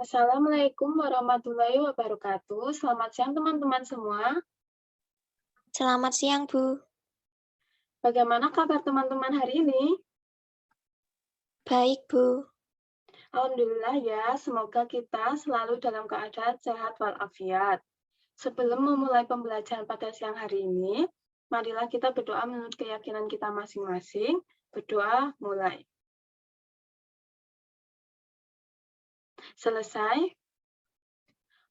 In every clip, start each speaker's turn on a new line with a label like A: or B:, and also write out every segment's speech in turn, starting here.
A: Assalamualaikum warahmatullahi wabarakatuh. Selamat siang teman-teman semua.
B: Selamat siang, Bu.
A: Bagaimana kabar teman-teman hari ini?
B: Baik, Bu.
A: Alhamdulillah ya, semoga kita selalu dalam keadaan sehat walafiat. Sebelum memulai pembelajaran pada siang hari ini, marilah kita berdoa menurut keyakinan kita masing-masing. Berdoa mulai. Selesai?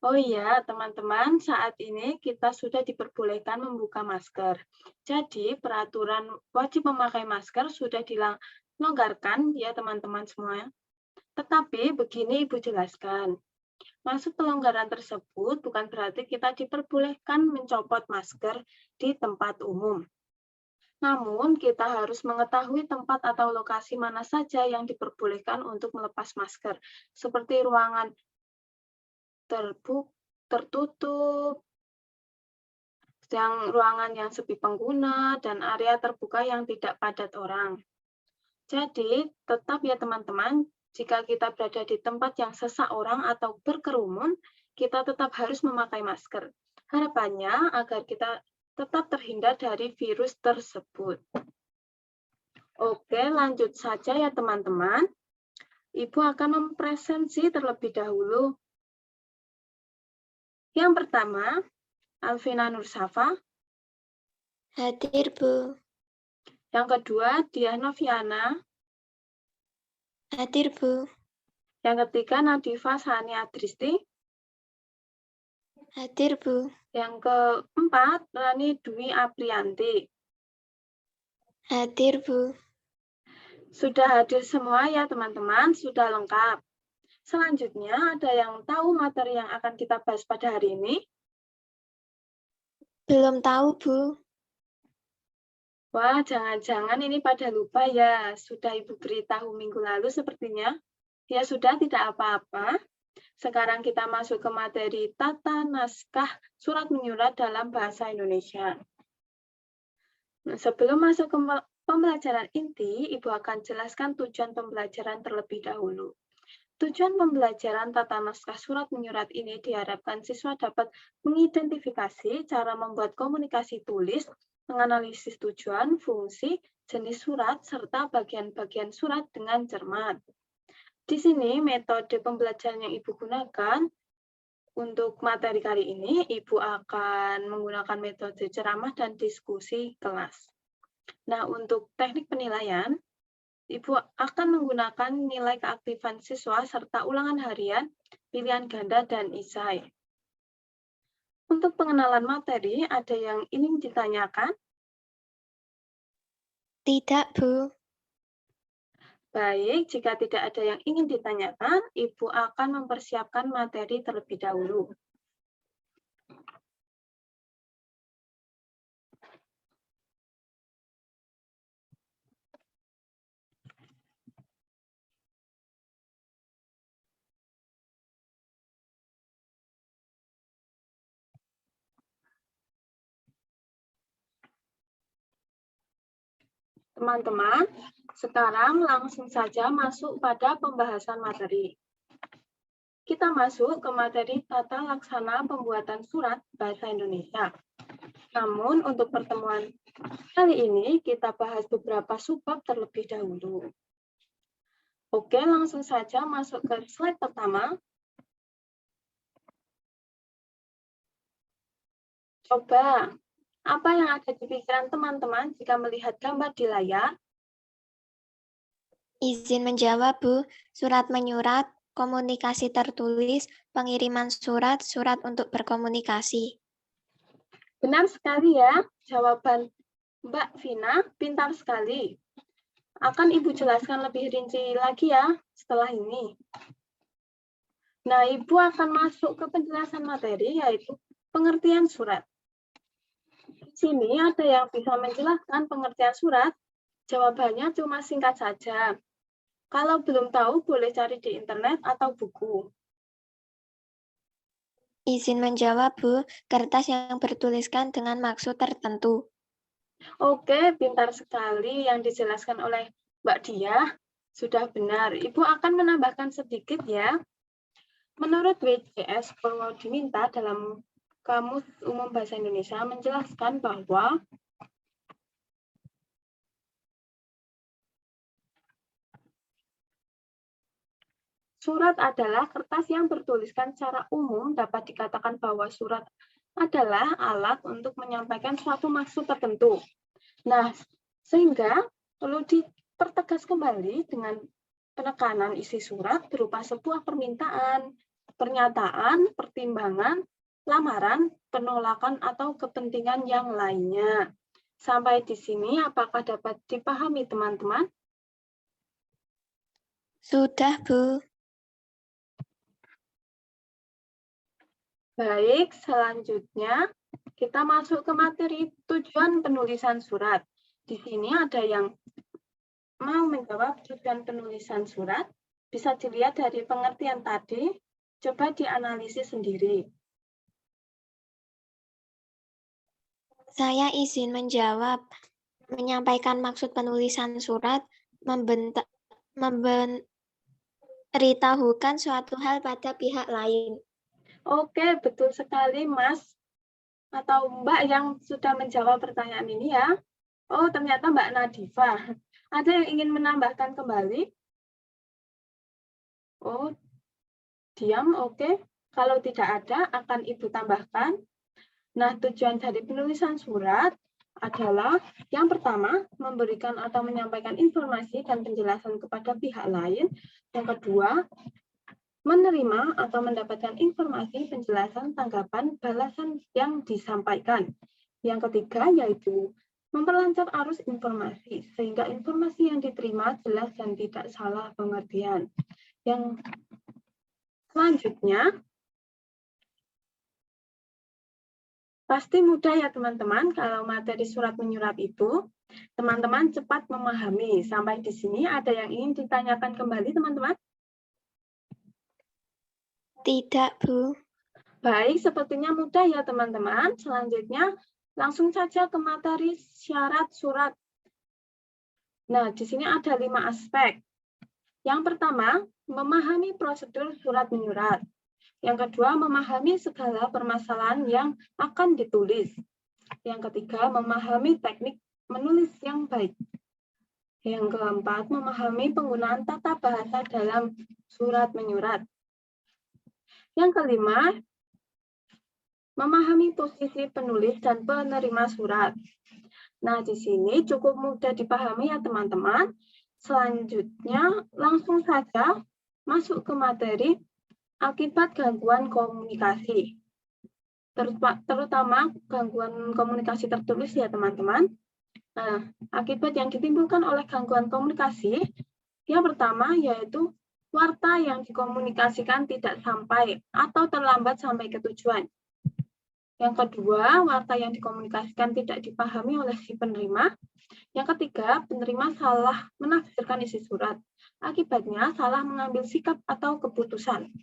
A: Oh iya, teman-teman, saat ini kita sudah diperbolehkan membuka masker. Jadi, peraturan wajib memakai masker sudah dilonggarkan ya teman-teman semua. Tetapi begini Ibu jelaskan, masuk pelonggaran tersebut bukan berarti kita diperbolehkan mencopot masker di tempat umum. Namun, kita harus mengetahui tempat atau lokasi mana saja yang diperbolehkan untuk melepas masker, seperti ruangan tertutup, ruangan yang sepi pengguna, dan area terbuka yang tidak padat orang. Jadi, tetap ya teman-teman, jika kita berada di tempat yang sesak orang atau berkerumun, kita tetap harus memakai masker. Harapannya agar kita tetap terhindar dari virus tersebut. Oke, lanjut saja ya teman-teman. Ibu akan mempresentasi terlebih dahulu. Yang pertama, Alvina Nursafa.
B: Hadir, Bu.
A: Yang kedua, Diah Noviana.
B: Hadir, Bu.
A: Yang ketiga, Nadifa Sania Dristi.
B: Hadir, Bu.
A: Yang keempat, Rani Dwi Aprianti.
B: Hadir, Bu.
A: Sudah hadir semua ya teman-teman, sudah lengkap. Selanjutnya, ada yang tahu materi yang akan kita bahas pada hari ini?
B: Belum tahu, Bu.
A: Wah, jangan-jangan ini pada lupa ya. Sudah Ibu beritahu minggu lalu sepertinya. Ya sudah, tidak apa-apa. Sekarang kita masuk ke materi tata naskah surat menyurat dalam bahasa Indonesia. Nah, sebelum masuk ke pembelajaran inti, Ibu akan jelaskan tujuan pembelajaran terlebih dahulu. Tujuan pembelajaran tata naskah surat menyurat ini diharapkan siswa dapat mengidentifikasi cara membuat komunikasi tulis, menganalisis tujuan, fungsi, jenis surat, serta bagian-bagian surat dengan cermat. Di sini metode pembelajaran yang Ibu gunakan untuk materi kali ini, Ibu akan menggunakan metode ceramah dan diskusi kelas. Nah, untuk teknik penilaian, Ibu akan menggunakan nilai keaktifan siswa serta ulangan harian, pilihan ganda, dan isai. Untuk pengenalan materi, ada yang ingin ditanyakan?
B: Tidak, Bu.
A: Baik, jika tidak ada yang ingin ditanyakan, Ibu akan mempersiapkan materi terlebih dahulu. Teman-teman, sekarang langsung saja masuk pada pembahasan materi. Kita masuk ke materi tata laksana pembuatan surat bahasa Indonesia. Namun, untuk pertemuan kali ini, kita bahas beberapa subbab terlebih dahulu. Oke, langsung saja masuk ke slide pertama. Coba, apa yang ada di pikiran teman-teman jika melihat gambar di layar?
B: Izin menjawab, Bu. Surat menyurat, komunikasi tertulis, pengiriman surat, surat untuk berkomunikasi.
A: Benar sekali ya, jawaban Mbak Vina, pintar sekali. Akan Ibu jelaskan lebih rinci lagi ya setelah ini. Nah, Ibu akan masuk ke penjelasan materi, yaitu pengertian surat. Di sini ada yang bisa menjelaskan pengertian surat? Jawabannya cuma singkat saja. Kalau belum tahu, boleh cari di internet atau buku.
B: Izin menjawab, Bu. Kertas yang bertuliskan dengan maksud tertentu.
A: Oke, pintar sekali yang dijelaskan oleh Mbak Diah. Sudah benar. Ibu akan menambahkan sedikit ya. Menurut WCS Purwodiminta dalam Kamus Umum Bahasa Indonesia menjelaskan bahwa surat adalah kertas yang bertuliskan secara umum. Dapat dikatakan bahwa surat adalah alat untuk menyampaikan suatu maksud tertentu. Nah, sehingga perlu dipertegas kembali dengan penekanan isi surat berupa sebuah permintaan, pernyataan, pertimbangan, lamaran, penolakan, atau kepentingan yang lainnya. Sampai di sini, apakah dapat dipahami teman-teman?
B: Sudah, Bu.
A: Baik, selanjutnya kita masuk ke materi tujuan penulisan surat. Di sini ada yang mau menjawab tujuan penulisan surat. Bisa dilihat dari pengertian tadi, coba dianalisis sendiri.
B: Saya izin menjawab. Menyampaikan maksud penulisan surat, memberitahukan suatu hal pada pihak lain.
A: Oke, betul sekali, Mas atau Mbak yang sudah menjawab pertanyaan ini ya. Oh, ternyata Mbak Nadifa. Ada yang ingin menambahkan kembali? Oh, diam, oke. Kalau tidak ada, akan Ibu tambahkan. Nah, tujuan dari penulisan surat adalah yang pertama, memberikan atau menyampaikan informasi dan penjelasan kepada pihak lain. Yang kedua, menerima atau mendapatkan informasi, penjelasan, tanggapan, balasan yang disampaikan. Yang ketiga, yaitu memperlancar arus informasi, sehingga informasi yang diterima jelas dan tidak salah pengertian. Yang selanjutnya, pasti mudah ya teman-teman, kalau materi surat menyurat itu, teman-teman cepat memahami. Sampai di sini ada yang ingin ditanyakan kembali teman-teman?
B: Tidak, Bu.
A: Baik, sepertinya mudah ya teman-teman. Selanjutnya, langsung saja ke materi syarat surat. Nah, di sini ada 5 aspek. Yang pertama, memahami prosedur surat menyurat. Yang kedua, memahami segala permasalahan yang akan ditulis. Yang ketiga, memahami teknik menulis yang baik. Yang keempat, memahami penggunaan tata bahasa dalam surat menyurat. Yang kelima, memahami posisi penulis dan penerima surat. Nah, di sini cukup mudah dipahami ya teman-teman. Selanjutnya, langsung saja masuk ke materi akibat gangguan komunikasi. Terutama gangguan komunikasi tertulis ya teman-teman. Nah, akibat yang ditimbulkan oleh gangguan komunikasi, yang pertama yaitu warta yang dikomunikasikan tidak sampai atau terlambat sampai ke tujuan. Yang kedua, warta yang dikomunikasikan tidak dipahami oleh si penerima. Yang ketiga, penerima salah menafsirkan isi surat. Akibatnya, salah mengambil sikap atau keputusan.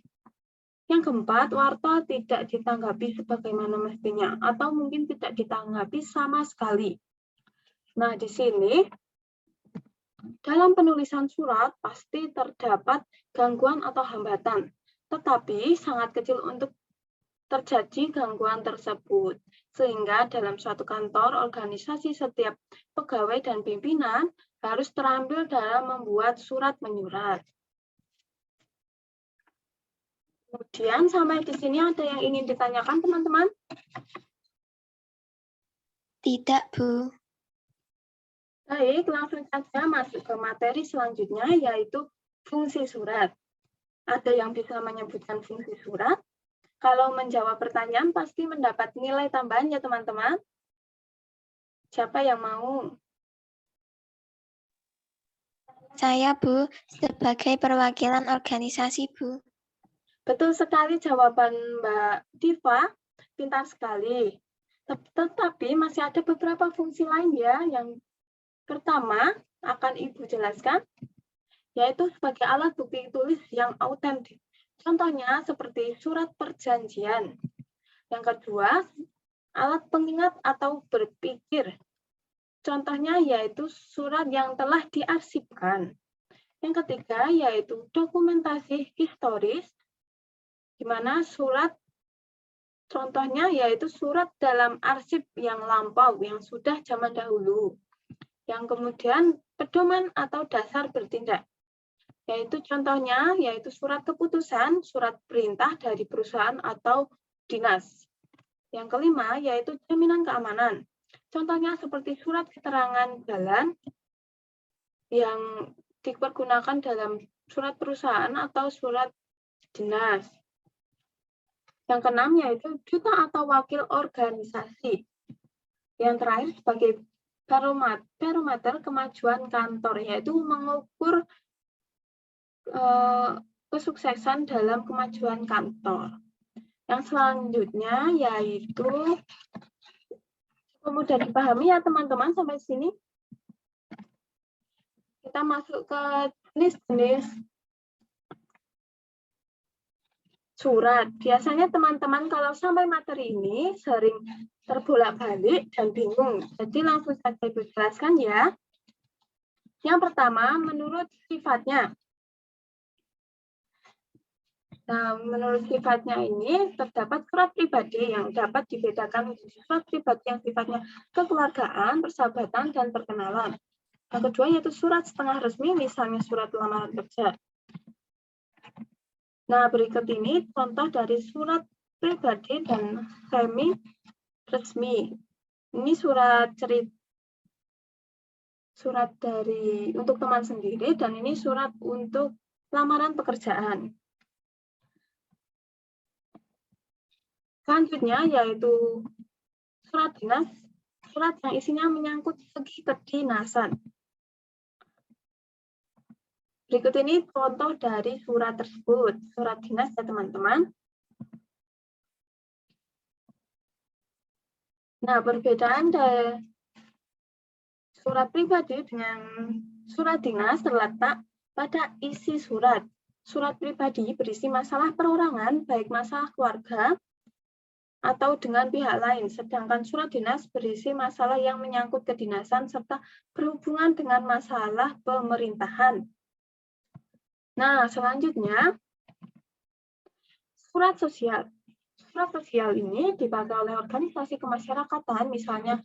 A: Yang keempat, warta tidak ditanggapi sebagaimana mestinya, atau mungkin tidak ditanggapi sama sekali. Nah, di sini, dalam penulisan surat pasti terdapat gangguan atau hambatan, tetapi sangat kecil untuk terjadi gangguan tersebut. Sehingga dalam suatu kantor, organisasi, setiap pegawai dan pimpinan harus terampil dalam membuat surat menyurat. Kemudian sampai di sini ada yang ingin ditanyakan teman-teman?
B: Tidak, Bu.
A: Baik, langsung saja masuk ke materi selanjutnya yaitu fungsi surat. Ada yang bisa menyebutkan fungsi surat? Kalau menjawab pertanyaan pasti mendapat nilai tambahan ya teman-teman. Siapa yang mau?
B: Saya, Bu, sebagai perwakilan organisasi, Bu.
A: Betul sekali jawaban Mbak Diva, pintar sekali. Tetapi masih ada beberapa fungsi lain ya. Yang pertama akan Ibu jelaskan, yaitu sebagai alat bukti tulis yang autentik. Contohnya seperti surat perjanjian. Yang kedua, alat pengingat atau berpikir. Contohnya yaitu surat yang telah diarsipkan. Yang ketiga yaitu dokumentasi historis. di mana surat contohnya yaitu surat dalam arsip yang lampau, yang sudah zaman dahulu. Yang kemudian pedoman atau dasar bertindak. Yaitu contohnya, yaitu surat keputusan, surat perintah dari perusahaan atau dinas. Yang kelima, yaitu jaminan keamanan. Contohnya seperti surat keterangan jalan yang dipergunakan dalam surat perusahaan atau surat dinas. Yang keenam, yaitu duta atau wakil organisasi. Yang terakhir sebagai barometer kemajuan kantor, yaitu mengukur kesuksesan dalam kemajuan kantor. Yang selanjutnya yaitu mudah dipahami ya teman-teman sampai sini. Kita masuk ke jenis-jenis surat. Biasanya teman-teman kalau sampai materi ini sering terbolak-balik dan bingung. Jadi langsung saja Ibu jelaskan ya. Yang pertama, menurut sifatnya. Nah, menurut sifatnya ini terdapat surat pribadi yang dapat dibedakan menjadi surat pribadi yang sifatnya kekeluargaan, persahabatan, dan perkenalan. Yang kedua yaitu surat setengah resmi, misalnya surat lamaran kerja. Nah, berikut ini contoh dari surat pribadi dan semi resmi. Ini surat dari untuk teman sendiri dan ini surat untuk lamaran pekerjaan. Selanjutnya yaitu surat dinas, surat yang isinya menyangkut segi kedinasan. Berikut ini contoh dari surat tersebut, surat dinas ya teman-teman. Nah, perbedaan dari surat pribadi dengan surat dinas terletak pada isi surat. Surat pribadi berisi masalah perorangan, baik masalah keluarga, atau dengan pihak lain, sedangkan surat dinas berisi masalah yang menyangkut kedinasan serta berhubungan dengan masalah pemerintahan. Nah, selanjutnya, surat sosial. Surat sosial ini dipakai oleh organisasi kemasyarakatan, misalnya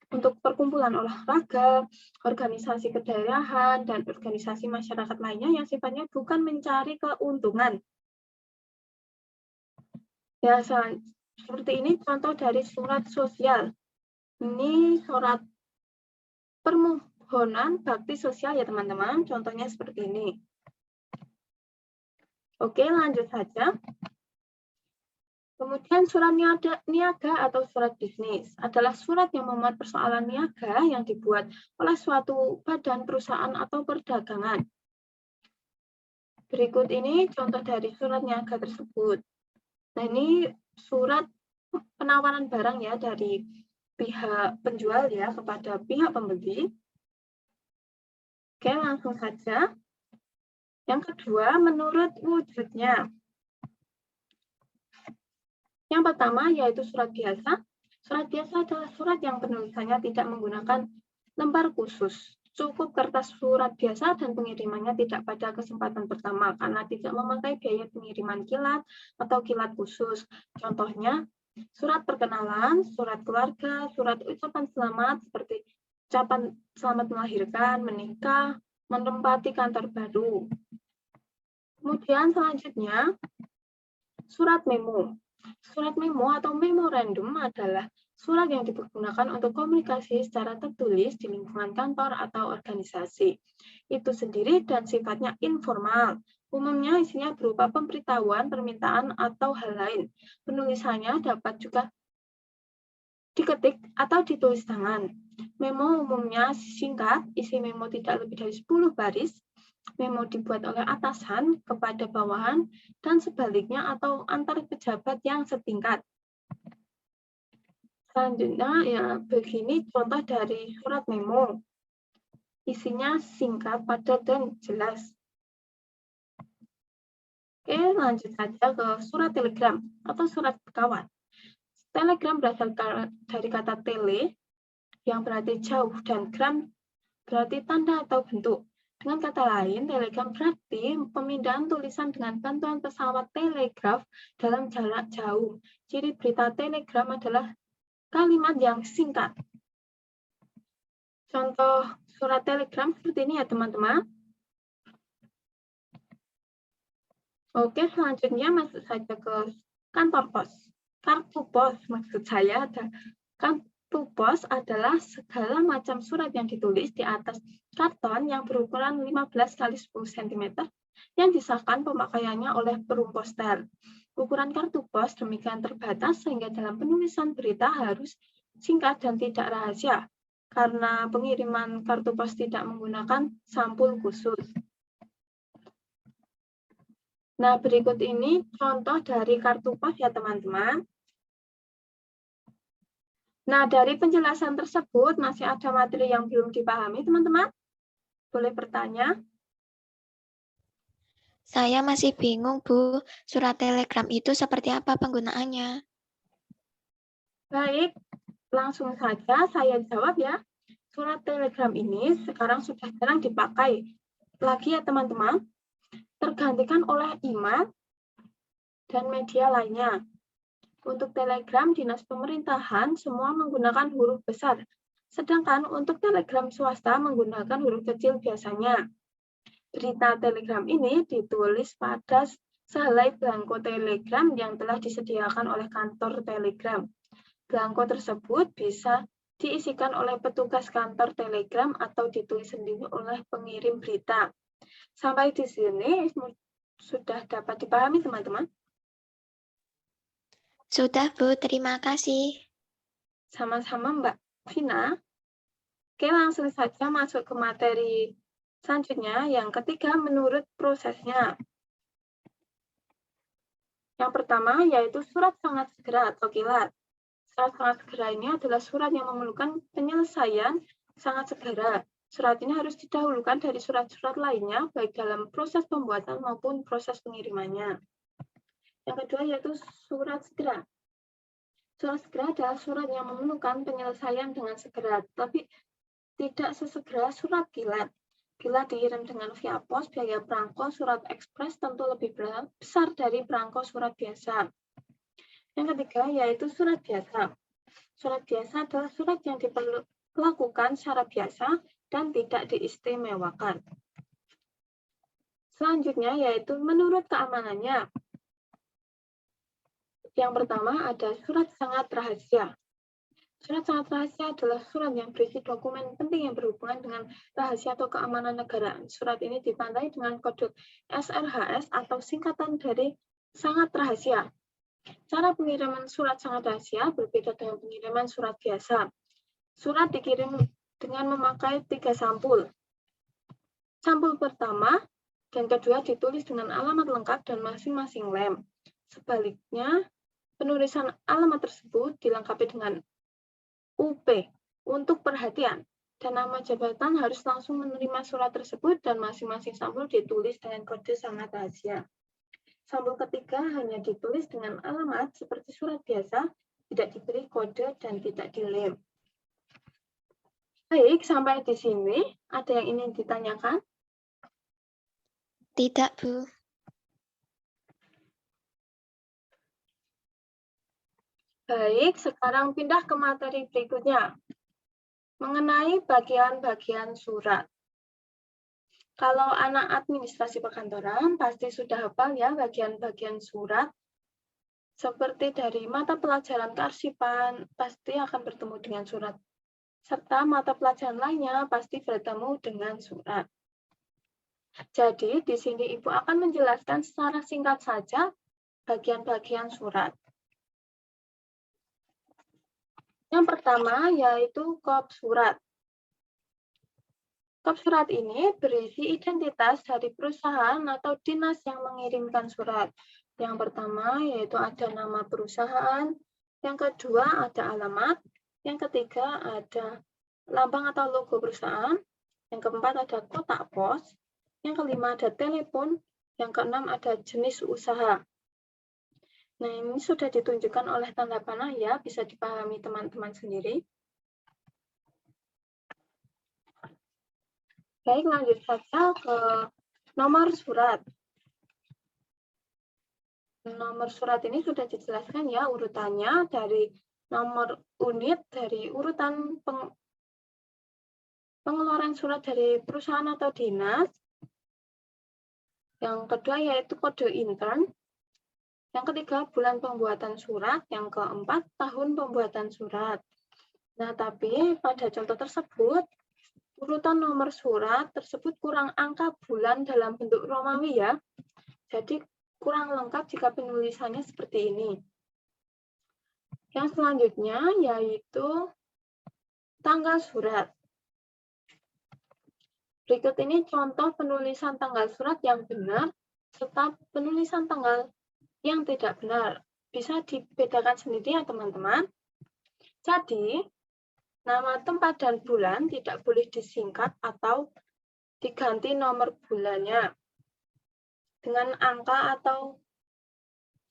A: untuk perkumpulan olahraga, organisasi kedaerahan, dan organisasi masyarakat lainnya yang sifatnya bukan mencari keuntungan. Ya, seperti ini contoh dari surat sosial. Ini surat permohonan bakti sosial ya teman-teman. Contohnya seperti ini. Oke, lanjut saja. Kemudian surat niaga atau surat bisnis adalah surat yang memuat persoalan niaga yang dibuat oleh suatu badan perusahaan atau perdagangan. Berikut ini contoh dari surat niaga tersebut. Nah, ini surat penawaran barang ya dari pihak penjual ya kepada pihak pembeli. Oke, langsung saja. Yang kedua, menurut wujudnya. Yang pertama yaitu surat biasa. Surat biasa adalah surat yang penulisannya tidak menggunakan lembar khusus. Cukup kertas surat biasa dan pengirimannya tidak pada kesempatan pertama karena tidak memakai biaya pengiriman kilat atau kilat khusus. Contohnya, surat perkenalan, surat keluarga, surat ucapan selamat seperti ucapan selamat melahirkan, menikah, menempati kantor baru. Kemudian selanjutnya, surat memo. Surat memo atau memorandum adalah surat yang dipergunakan untuk komunikasi secara tertulis di lingkungan kantor atau organisasi. Itu sendiri dan sifatnya informal. Umumnya isinya berupa pemberitahuan, permintaan, atau hal lain. Penulisannya dapat juga diketik atau ditulis tangan. Memo umumnya singkat, isi memo tidak lebih dari 10 baris. Memo dibuat oleh atasan kepada bawahan dan sebaliknya atau antar pejabat yang setingkat. Selanjutnya ya begini contoh dari surat memo. Isinya singkat, padat, dan jelas. Oke, lanjut saja ke surat telegram atau surat kawan. Telegram berasal dari kata tele yang berarti jauh dan gram berarti tanda atau bentuk. Dengan kata lain, telegram berarti pemindahan tulisan dengan bantuan pesawat telegraf dalam jarak jauh. Ciri berita telegram adalah kalimat yang singkat. Contoh surat telegram seperti ini ya teman-teman. Oke, selanjutnya masuk saja ke kantor pos. Kartu pos maksud saya ada kartu pos adalah segala macam surat yang ditulis di atas karton yang berukuran 15 x 10 cm yang disahkan pemakaiannya oleh perum postal. Ukuran kartu pos demikian terbatas sehingga dalam penulisan berita harus singkat dan tidak rahasia karena pengiriman kartu pos tidak menggunakan sampul khusus. Nah, berikut ini contoh dari kartu pos ya teman-teman. Nah, dari penjelasan tersebut masih ada materi yang belum dipahami, teman-teman? Boleh bertanya?
B: Saya masih bingung, Bu. Surat telegram itu seperti apa penggunaannya?
A: Baik, langsung saja saya jawab ya. Surat telegram ini sekarang sudah jarang dipakai lagi ya teman-teman. Tergantikan oleh email dan media lainnya. Untuk telegram dinas pemerintahan semua menggunakan huruf besar. Sedangkan untuk telegram swasta menggunakan huruf kecil biasanya. Berita telegram ini ditulis pada sehelai belangko telegram yang telah disediakan oleh kantor telegram. Belangko tersebut bisa diisikan oleh petugas kantor telegram atau ditulis sendiri oleh pengirim berita. Sampai di sini sudah dapat dipahami, teman-teman?
B: Sudah, Bu. Terima kasih.
A: Sama-sama, Mbak Vina. Oke, langsung saja masuk ke materi selanjutnya. Yang ketiga, menurut prosesnya. Yang pertama, yaitu surat sangat segera atau kilat. Surat sangat segera ini adalah surat yang memerlukan penyelesaian sangat segera. Surat ini harus didahulukan dari surat-surat lainnya, baik dalam proses pembuatan maupun proses pengirimannya. Yang kedua, yaitu surat segera. Surat segera adalah surat yang memerlukan penyelesaian dengan segera, tapi tidak sesegera surat kilat. Bila dikirim dengan via pos, biaya perangko surat ekspres tentu lebih besar dari perangko surat biasa. Yang ketiga, yaitu surat biasa. Surat biasa adalah surat yang diperlakukan secara biasa dan tidak diistimewakan. Selanjutnya, yaitu menurut keamanannya. Yang pertama ada surat sangat rahasia. Surat sangat rahasia adalah surat yang berisi dokumen penting yang berhubungan dengan rahasia atau keamanan negara. Surat ini ditandai dengan kode SRHS atau singkatan dari sangat rahasia. Cara pengiriman surat sangat rahasia berbeda dengan pengiriman surat biasa. Surat dikirim dengan memakai 3 sampul. Sampul pertama dan kedua ditulis dengan alamat lengkap dan masing-masing lem. Sebaliknya, penulisan alamat tersebut dilengkapi dengan UP untuk perhatian, dan nama jabatan harus langsung menerima surat tersebut dan masing-masing sampul ditulis dengan kode sangat rahasia. Sampul ketiga hanya ditulis dengan alamat seperti surat biasa, tidak diberi kode dan tidak dilem. Baik, sampai di sini ada yang ingin ditanyakan?
B: Tidak, Bu.
A: Baik, sekarang pindah ke materi berikutnya. Mengenai bagian-bagian surat. Kalau anak administrasi perkantoran, pasti sudah hafal ya bagian-bagian surat. Seperti dari mata pelajaran kearsipan, pasti akan bertemu dengan surat. Serta mata pelajaran lainnya pasti bertemu dengan surat. Jadi, di sini Ibu akan menjelaskan secara singkat saja bagian-bagian surat. Yang pertama yaitu kop surat. Kop surat ini berisi identitas dari perusahaan atau dinas yang mengirimkan surat. Yang pertama yaitu ada nama perusahaan, yang kedua ada alamat, yang ketiga ada lambang atau logo perusahaan, yang keempat ada kotak pos, yang kelima ada telepon, yang keenam ada jenis usaha. Nah, ini sudah ditunjukkan oleh tanda panah ya, bisa dipahami teman-teman sendiri. Baik, lanjut saja ke nomor surat. Nomor surat ini sudah dijelaskan ya urutannya dari nomor unit dari urutan pengeluaran surat dari perusahaan atau dinas. Yang kedua yaitu kode intern. Yang ketiga bulan pembuatan surat. Yang keempat tahun pembuatan surat. Nah, tapi pada contoh tersebut urutan nomor surat tersebut kurang angka bulan dalam bentuk Romawi ya. Jadi kurang lengkap jika penulisannya seperti ini. Yang selanjutnya yaitu tanggal surat. Berikut ini contoh penulisan tanggal surat yang benar serta penulisan tanggal yang tidak benar. Bisa dibedakan sendiri ya teman-teman. Jadi, nama tempat dan bulan tidak boleh disingkat atau diganti nomor bulannya dengan angka atau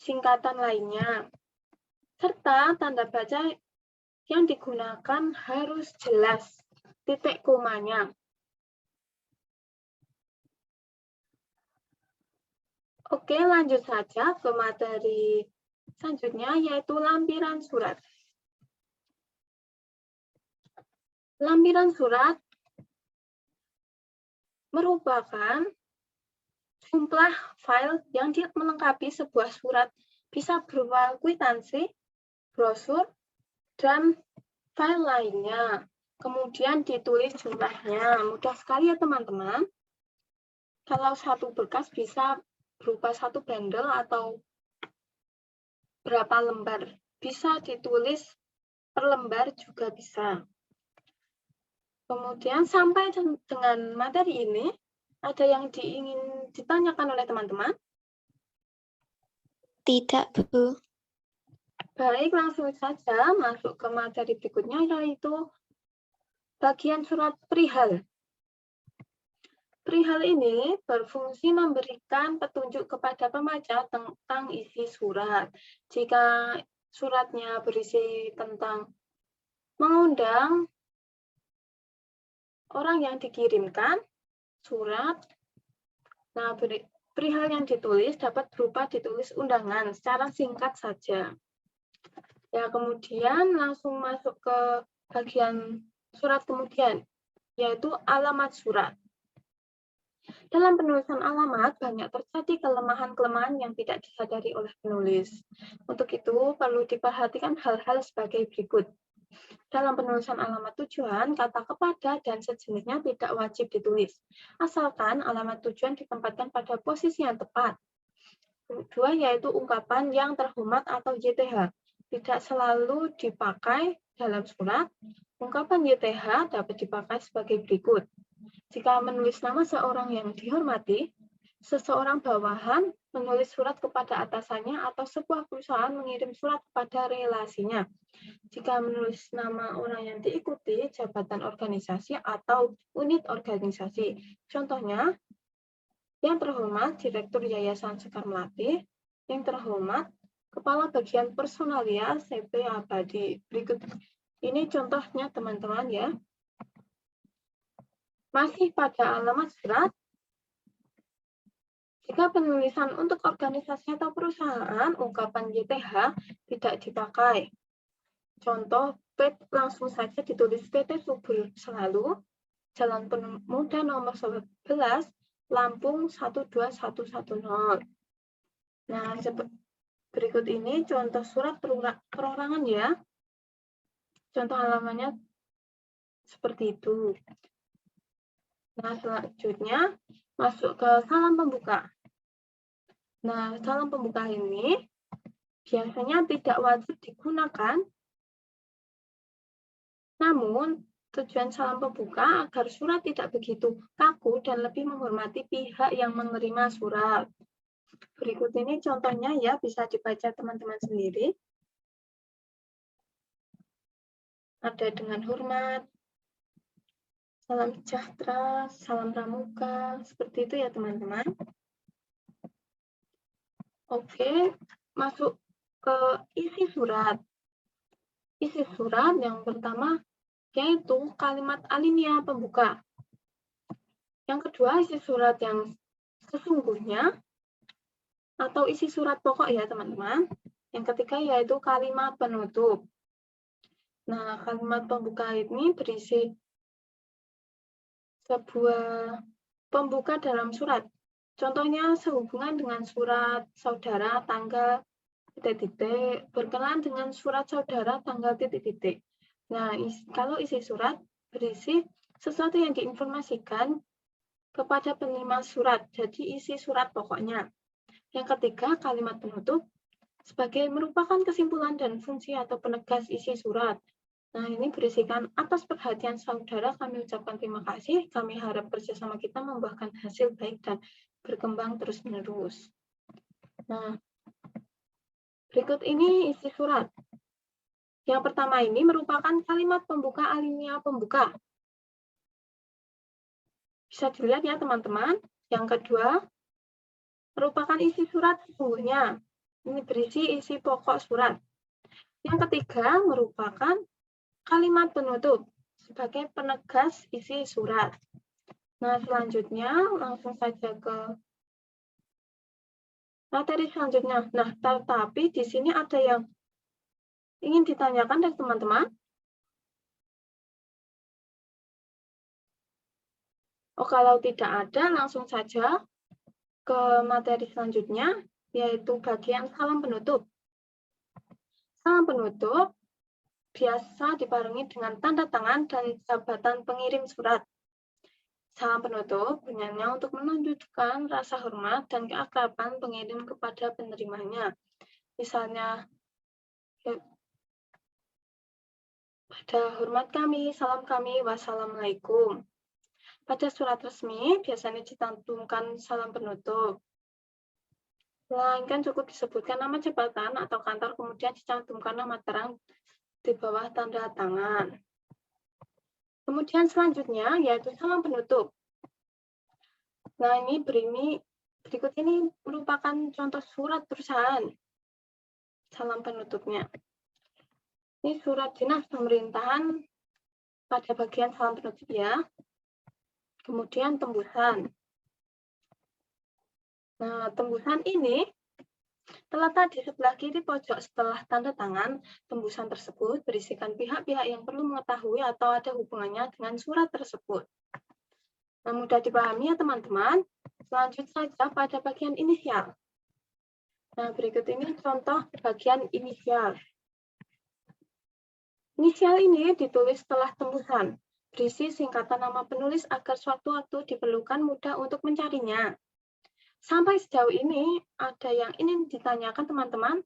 A: singkatan lainnya. Serta tanda baca yang digunakan harus jelas, titik komanya. Oke, lanjut saja ke materi selanjutnya, yaitu lampiran surat. Lampiran surat merupakan jumlah file yang melengkapi sebuah surat, bisa berupa kwitansi, brosur, dan file lainnya. Kemudian ditulis jumlahnya. Mudah sekali ya teman-teman. Kalau satu berkas bisa berupa satu bundle atau berapa lembar. Bisa ditulis per lembar juga bisa. Kemudian sampai dengan materi ini, ada yang ingin ditanyakan oleh teman-teman?
B: Tidak, Bu.
A: Baik, langsung saja masuk ke materi berikutnya, yaitu bagian surat perihal. Perihal ini berfungsi memberikan petunjuk kepada pembaca tentang isi surat. Jika suratnya berisi tentang mengundang orang yang dikirimkan surat, nah perihal yang ditulis dapat berupa ditulis undangan secara singkat saja. Ya, kemudian langsung masuk ke bagian surat kemudian, yaitu alamat surat. Dalam penulisan alamat, banyak terjadi kelemahan-kelemahan yang tidak disadari oleh penulis. Untuk itu, perlu diperhatikan hal-hal sebagai berikut. Dalam penulisan alamat tujuan, kata kepada dan sejenisnya tidak wajib ditulis, asalkan alamat tujuan ditempatkan pada posisi yang tepat. Kedua, yaitu ungkapan yang terhormat atau YTH. Tidak selalu dipakai dalam surat. Ungkapan YTH dapat dipakai sebagai berikut. Jika menulis nama seorang yang dihormati, seseorang bawahan menulis surat kepada atasannya atau sebuah perusahaan mengirim surat kepada relasinya. Jika menulis nama orang yang diikuti, jabatan organisasi atau unit organisasi. Contohnya, yang terhormat Direktur Yayasan Sekar Melati, yang terhormat Kepala Bagian Personalia CP Abadi. Berikut ini contohnya teman-teman ya. Masih pada alamat surat, jika penulisan untuk organisasi atau perusahaan, ungkapan YTH tidak dipakai. Contoh, langsung saja ditulis PT Subur Selalu, Jalan Pemuda nomor 11, Lampung 12110. Nah, berikut ini contoh surat perorangan ya. Contoh halamannya seperti itu. Nah, selanjutnya masuk ke salam pembuka. Nah, salam pembuka ini biasanya tidak wajib digunakan, namun tujuan salam pembuka agar surat tidak begitu kaku dan lebih menghormati pihak yang menerima surat. Berikut ini contohnya ya, bisa dibaca teman-teman sendiri. Ada dengan hormat, salam sejahtera, salam pramuka, seperti itu ya teman-teman. Oke, masuk ke isi surat. Isi surat yang pertama yaitu kalimat alinea pembuka. Yang kedua, isi surat yang sesungguhnya atau isi surat pokok ya teman-teman. Yang ketiga yaitu kalimat penutup. Nah, kalimat pembuka ini berisi sebuah pembuka dalam surat. Contohnya sehubungan dengan surat saudara tanggal titik-titik, berkenan dengan surat saudara tanggal titik-titik. Nah, kalau isi surat berisi sesuatu yang diinformasikan kepada penerima surat, jadi isi surat pokoknya. Yang ketiga, kalimat penutup sebagai merupakan kesimpulan dan fungsi atau penegas isi surat. Nah, ini berisikan atas perhatian saudara, kami ucapkan terima kasih, kami harap kerjasama kita membuahkan hasil baik dan berkembang terus-menerus. Nah, berikut ini isi surat. Yang pertama ini merupakan kalimat pembuka alinea pembuka. Bisa dilihat ya teman-teman. Yang kedua, merupakan isi surat sesungguhnya. Ini berisi isi pokok surat. Yang ketiga, merupakan kalimat penutup sebagai penegas isi surat. Nah, selanjutnya langsung saja ke materi selanjutnya. Nah, tetapi di sini ada yang ingin ditanyakan dari teman-teman. Oh, kalau tidak ada, langsung saja ke materi selanjutnya, yaitu bagian salam penutup. Salam penutup biasa dibarengi dengan tanda tangan dan jabatan pengirim surat. Salam penutup gunanya untuk menunjukkan rasa hormat dan keakraban pengirim kepada penerimanya. Misalnya, pada hormat kami, salam kami, wassalamualaikum. Pada surat resmi biasanya dicantumkan salam penutup. Melainkan cukup disebutkan nama jabatan atau kantor, kemudian dicantumkan nama terang di bawah tanda tangan. Kemudian selanjutnya yaitu salam penutup. Nah, berikut ini merupakan contoh surat perusahaan. Salam penutupnya. Ini surat dinas pemerintahan pada bagian salam penutup ya. Kemudian tembusan. Nah, tembusan ini terletak di sebelah kiri pojok setelah tanda tangan. Tembusan tersebut berisikan pihak-pihak yang perlu mengetahui atau ada hubungannya dengan surat tersebut. Nah, mudah dipahami ya teman-teman. Lanjut saja pada bagian inisial. Nah, berikut ini contoh bagian inisial. Inisial ini ditulis setelah tembusan. Berisi singkatan nama penulis agar sewaktu-waktu diperlukan mudah untuk mencarinya. Sampai sejauh ini, ada yang ingin ditanyakan teman-teman?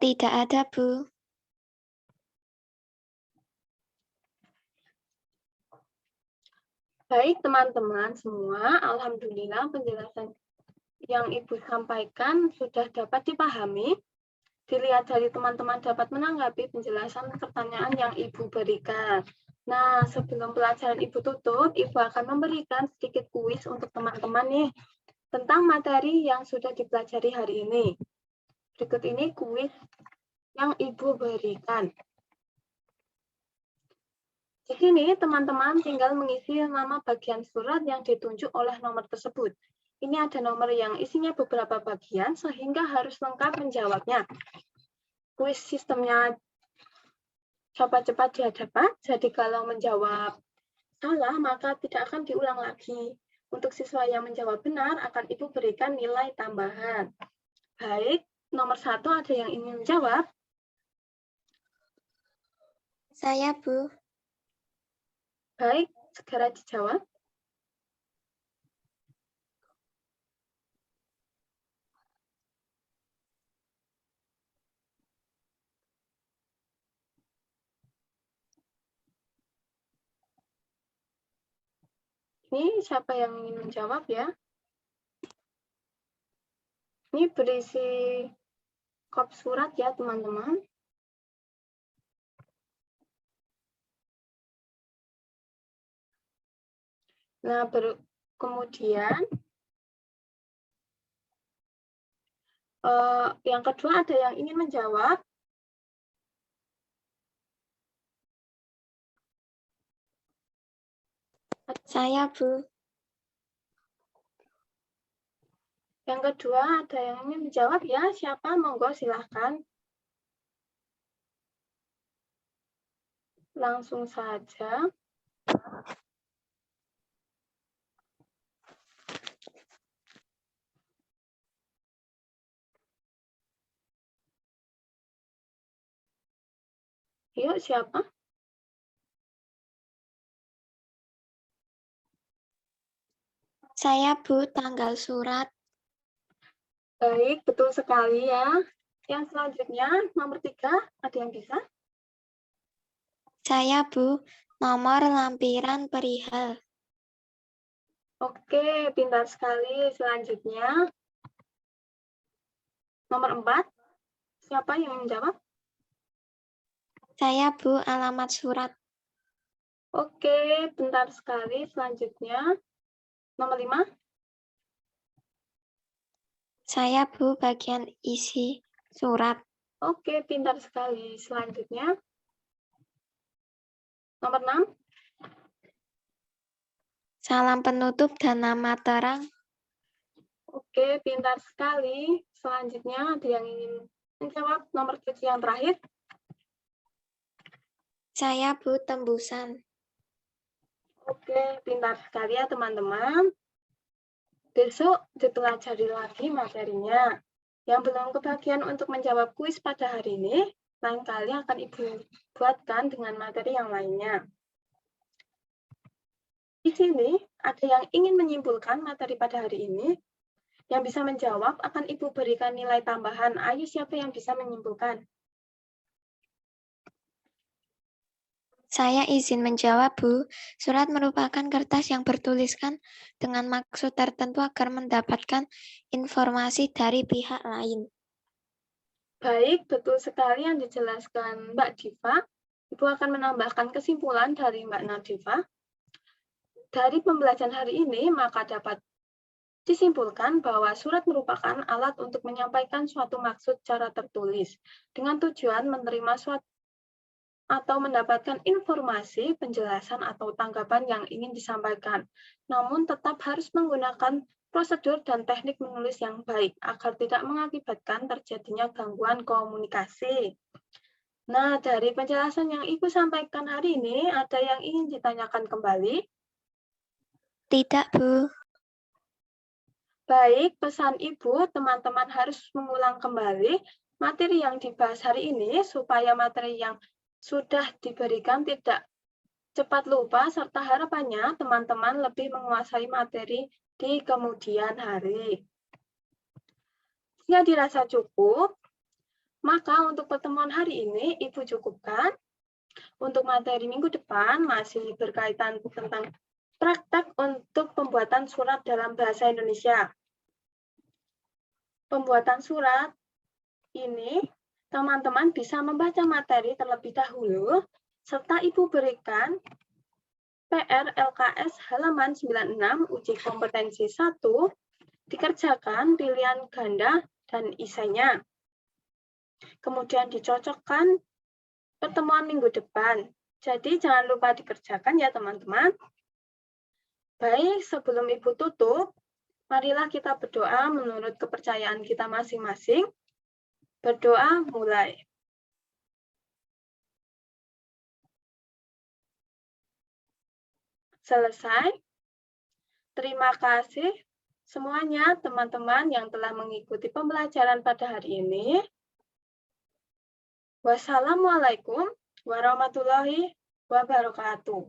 B: Tidak ada, Bu.
A: Baik teman-teman semua, alhamdulillah penjelasan yang Ibu sampaikan sudah dapat dipahami. Dilihat dari teman-teman dapat menanggapi penjelasan pertanyaan yang Ibu berikan. Nah, sebelum pelajaran Ibu tutup, Ibu akan memberikan sedikit kuis untuk teman-teman nih tentang materi yang sudah dipelajari hari ini. Berikut ini kuis yang Ibu berikan. Di sini teman-teman tinggal mengisi nama bagian surat yang ditunjuk oleh nomor tersebut. Ini ada nomor yang isinya beberapa bagian sehingga harus lengkap menjawabnya. Kuis sistemnya cepat-cepat didapat, jadi kalau menjawab salah maka tidak akan diulang lagi. Untuk siswa yang menjawab benar akan Ibu berikan nilai tambahan. Baik, nomor 1 ada yang ingin menjawab?
B: Saya, Bu.
A: Baik, segera dijawab. Ini siapa yang ingin menjawab ya? Ini berisi kop surat ya teman-teman. Nah, kemudian yang kedua ada yang ingin menjawab?
B: Saya, Bu.
A: Yang kedua, ada yang ingin menjawab ya? Siapa? Monggo silahkan. Langsung saja. Yuk, siapa?
B: Saya, Bu, tanggal surat.
A: Baik, betul sekali ya. Yang selanjutnya, nomor 3, ada yang bisa?
B: Saya, Bu, nomor lampiran perihal.
A: Oke, pintar sekali. Selanjutnya, nomor 4, siapa yang menjawab?
B: Saya, Bu, alamat surat.
A: Oke, pintar sekali. Selanjutnya, nomor 5.
B: Saya, Bu, bagian isi surat.
A: Oke, pintar sekali. Selanjutnya, nomor 6.
B: Salam penutup dan nama terang.
A: Oke, pintar sekali. Selanjutnya, ada yang ingin menjawab nomor 7 yang terakhir?
B: Saya, Bu, tembusan.
A: Oke, pintar sekali ya teman-teman. Besok dipelajari lagi materinya. Yang belum kebagian untuk menjawab kuis pada hari ini, lain kali akan Ibu buatkan dengan materi yang lainnya. Di sini ada yang ingin menyimpulkan materi pada hari ini. Yang bisa menjawab akan Ibu berikan nilai tambahan. Ayo, siapa yang bisa menyimpulkan?
B: Saya izin menjawab, Bu. Surat merupakan kertas yang bertuliskan dengan maksud tertentu agar mendapatkan informasi dari pihak lain.
A: Baik, betul sekali yang dijelaskan Mbak Diva. Ibu akan menambahkan kesimpulan dari Mbak Nadifa. Dari pembelajaran hari ini, maka dapat disimpulkan bahwa surat merupakan alat untuk menyampaikan suatu maksud secara tertulis, dengan tujuan menerima suatu atau mendapatkan informasi, penjelasan, atau tanggapan yang ingin disampaikan. Namun tetap harus menggunakan prosedur dan teknik menulis yang baik, agar tidak mengakibatkan terjadinya gangguan komunikasi. Nah, dari penjelasan yang Ibu sampaikan hari ini, ada yang ingin ditanyakan kembali?
B: Tidak, Bu.
A: Baik, pesan Ibu, teman-teman harus mengulang kembali materi yang dibahas hari ini, supaya materi yang sudah diberikan tidak cepat lupa, serta harapannya teman-teman lebih menguasai materi di kemudian hari. Jika dirasa cukup, maka untuk pertemuan hari ini Ibu cukupkan. Untuk materi minggu depan masih berkaitan tentang praktek untuk pembuatan surat dalam bahasa Indonesia. Pembuatan surat ini, teman-teman bisa membaca materi terlebih dahulu, serta Ibu berikan PR LKS halaman 96 uji kompetensi 1, dikerjakan pilihan ganda dan esainya. Kemudian dicocokkan pertemuan minggu depan. Jadi jangan lupa dikerjakan ya teman-teman. Baik, sebelum Ibu tutup, marilah kita berdoa menurut kepercayaan kita masing-masing. Berdoa mulai. Selesai. Terima kasih semuanya teman-teman yang telah mengikuti pembelajaran pada hari ini. Wassalamualaikum warahmatullahi wabarakatuh.